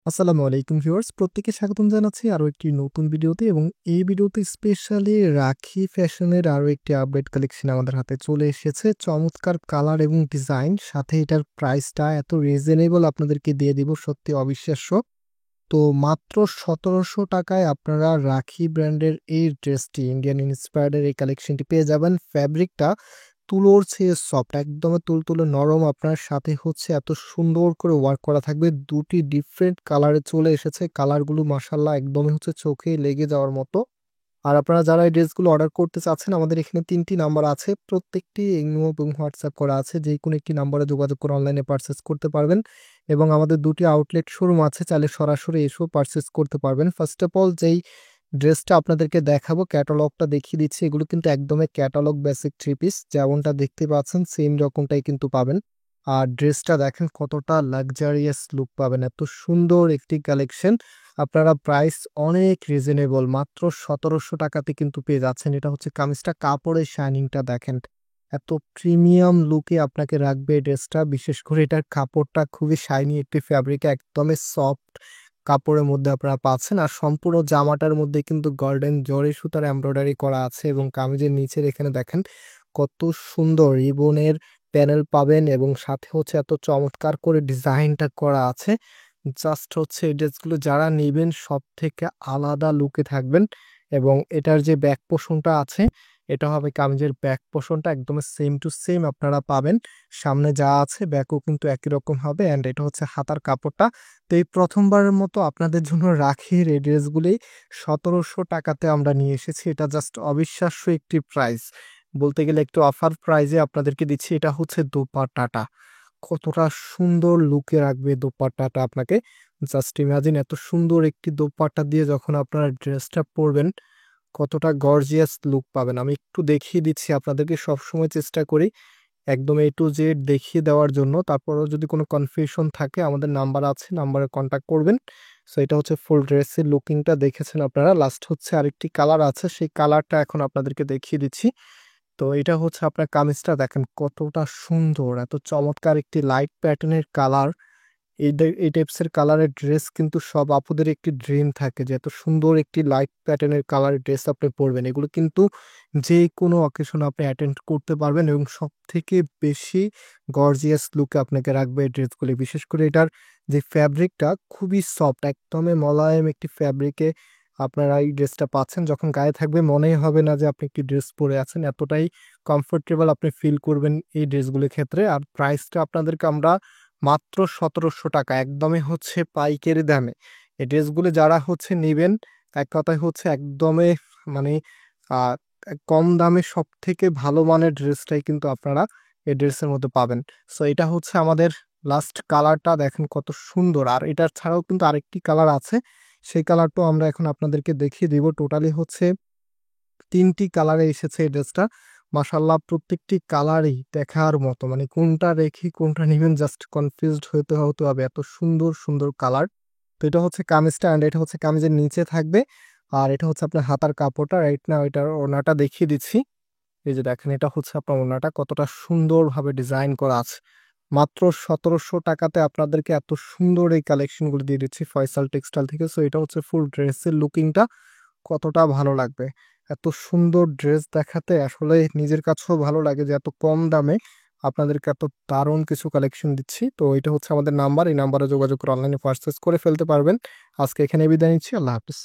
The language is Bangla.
আসসালামু আলাইকুম ভিউয়ার্স, প্রত্যেককে স্বাগতম জানাচ্ছি আরো একটি নতুন ভিডিওতে। এবং এই ভিডিওতে স্পেশালি রাখি ফ্যাশনের আরো একটি আপডেট কালেকশন আমাদের হাতে চলে এসেছে। চমৎকার কালার এবং ডিজাইন, সাথে এটার প্রাইসটা এত রিজনেবল আপনাদেরকে দিয়ে দিব, সত্যি অবিশ্বাস্য। তো মাত্র ১৭০০ টাকায় আপনারা রাখি ব্র্যান্ডের এই ড্রেসটি, ইন্ডিয়ান ইন্সপায়ার্ড এর এই কালেকশনটি পেয়ে যাবেন। ফ্যাব্রিকটা তুলোর চেয়ে সফট, একদমই তুলতুলে নরম। আপনার সাথে হচ্ছে এত সুন্দর করে ওয়ার্ক করা থাকবে। দুটি ডিফারেন্ট কালারে চলে এসেছে, কালারগুলো মাশাআল্লাহ একদমই হচ্ছে চোখে লেগে যাওয়ার মতো। আর আপনারা যারা এই ড্রেসগুলো অর্ডার করতে চাচ্ছেন, আমাদের এখানে ৩টি নাম্বার আছে, প্রত্যেকটি ইমো এবং হোয়াটসঅ্যাপ করা আছে। যে কোনো একটি নাম্বারে যোগাযোগ করে অনলাইনে পারচেস করতে পারবেন। এবং আমাদের দুটি আউটলেট শোরুম আছে, চাইলে সরাসরি এসেও পারচেস করতে পারবেন। ফার্স্ট অফ অল, যেই ড্রেসটা আপনাদেরকে দেখাবো, ক্যাটালগটা দেখিয়ে দিচ্ছি। এগুলো কিন্তু একদমই ক্যাটালগ বেসিক থ্রি পিস, যেমনটা দেখতে পাচ্ছেন সেম রকমটাই কিন্তু পাবেন। আর ড্রেসটা দেখেন কতটা লাক্সারিয়াস লুক পাবেন, এত সুন্দর একটি কালেকশন। আপনারা প্রাইস অনেক রিজনেবল, মাত্র ১৭০০ টাকাতে কিন্তু পেয়ে যাচ্ছেন। এটা হচ্ছে কামিজটা, কাপড়ের শাইনিংটা দেখেন, এত প্রিমিয়াম লুকে আপনাকে রাখবে এই ড্রেসটা। বিশেষ করে এটার কাপড়টা খুবই শাইনি একটি ফ্যাব্রিক, একদমই সফট কাপড়ের মধ্যে আপনারা পাচ্ছেন। আর সম্পূর্ণ জামাটার মধ্যে কিন্তু গোল্ডেন জরি সুতার এমব্রয়ডারি করা আছে। এবং কামিজের নিচের এখানে দেখেন কত সুন্দর রিবনের প্যানেল পাবেন, এবং সাথে হচ্ছে এত চমৎকার করে ডিজাইনটা করা আছে। জাস্ট হচ্ছে এই ড্রেসগুলো যারা নেবেন সব থেকে আলাদা লুকে থাকবেন। এবং এটার যে ব্যাক পোর্শনটা আছে, এটা হবে কামিজের ব্যাক পোর্শনটা, একদম সেম টু সেম আপনারা পাবেন। সামনে যা আছে ব্যাকও কিন্তু একই রকম হবে। অ্যান্ড এটা হচ্ছে হাতার কাপড়টা। তো এই প্রথমবারের মতো আপনাদের জন্য রাখির এই ড্রেসগুলি ১৭০০ টাকাতে আমরা নিয়ে এসেছি। এটা জাস্ট অবিশ্বাস্য একটি প্রাইস, বলতে গেলে একটু অফার প্রাইজে আপনাদেরকে দিচ্ছি। এটা হচ্ছে দোপাট্টাটা, কতটা সুন্দর লুকে রাখবে দোপাট্টাটা আপনাকে। জাস্ট ইমাজিন, এত সুন্দর একটি দোপাট্টা দিয়ে যখন আপনারা ড্রেসটা পরবেন, কতটা গর্জিয়াস লুক পাবেন। আমি একটু দেখিয়ে দিচ্ছি আপনাদেরকে, সবসময় চেষ্টা করি একদম এ টু জেড দেখিয়ে দেওয়ার জন্য। তারপরেও যদি কোনো কনফিউশন থাকে, আমাদের নাম্বার আছে, নাম্বারে কন্ট্যাক্ট করবেন। সো এটা হচ্ছে ফুল ড্রেসের লুকিংটা দেখেছেন আপনারা। লাস্ট হচ্ছে আরেকটি কালার আছে, সেই কালারটা এখন আপনাদেরকে দেখিয়ে দিচ্ছি। তো এটা হচ্ছে আপনার কামিজটা দেখেন কতটা সুন্দর, এত চমৎকার একটি লাইট প্যাটার্নের কালার। এই টাইপসের কালারের ড্রেস কিন্তু সব আপুদের একটি ড্রিম থাকে, যে এত সুন্দর একটি লাইট প্যাটার্নের কালারের ড্রেস আপনি পরবেন। এগুলো কিন্তু যে কোনো অকেশন আপনি অ্যাটেন্ড করতে পারবেন, এবং সব থেকে বেশি গর্জিয়াস লুকে আপনাকে রাখবে এই ড্রেসগুলি। বিশেষ করে এটার যে ফ্যাব্রিকটা খুবই সফট, একদমই মোলায়েম একটি ফ্যাব্রিকে আপনারা এই ড্রেসটা পাচ্ছেন। যখন গায়ে থাকবে মনেই হবে না যে আপনি একটি ড্রেস পরে আছেন, এতটাই কমফোর্টেবল আপনি ফিল করবেন এই ড্রেসগুলির ক্ষেত্রে। আর প্রাইসটা আপনাদেরকে আমরা মাত্র ১৭০০ টাকা, একদমই হচ্ছে পাইকারি দামে এই ড্রেসগুলো যারা হচ্ছে নেবেন, এক কথায় হচ্ছে একদমই মানে আহ, কম দামে সব থেকে ভালো মানের ড্রেসটাই কিন্তু আপনারা এই ড্রেসের মধ্যে পাবেন। সো এটা হচ্ছে আমাদের লাস্ট কালারটা, দেখেন কত সুন্দর। আর এটার ছাড়াও কিন্তু আরেকটি কালার আছে, সেই কালারটাও আমরা এখন আপনাদেরকে দেখিয়ে দিব। টোটালি হচ্ছে ৩টি কালারে এসেছে এই ড্রেসটা। মাশাল্লাহ, প্রত্যেকটি কালারই দেখার মতো, মানে কোনটা রেখে কোনটা নেবেন জাস্ট কনফিউজড হতে হবে, এত সুন্দর সুন্দর কালার। তো এটা হচ্ছে কামিজটা, অ্যান্ড এটা হচ্ছে কামিজের নিচে থাকবে। আর এটা হচ্ছে আপনার হাতার কাপড়টা। রাইট না, এটার ওড়নাটা দেখিয়ে দিচ্ছি। এই যে দেখেন, এটা হচ্ছে আপনার ওড়নাটা, কতটা সুন্দরভাবে ডিজাইন করা আছে। মাত্র ১৭০০ টাকাতে আপনাদেরকে এত সুন্দর এই কালেকশনগুলো দিয়ে দিচ্ছি ফয়সাল টেক্সটাইল থেকে। সো এটা হচ্ছে ফুল ড্রেসের লুকিংটা, কতটা ভালো লাগবে। এত সুন্দর ড্রেস দেখাতে আসলে নিজের কাছেও ভালো লাগে যে এত কম দামে আপনাদেরকে এত দারুণ কিছু কালেকশন দিচ্ছি। তো এটা হচ্ছে আমাদের নাম্বার, এই নাম্বারে যোগাযোগ করে অনলাইনে পারচেস করে ফেলতে পারবেন। আজকে এখানে বিদায় নিচ্ছি, আল্লাহ হাফিজ।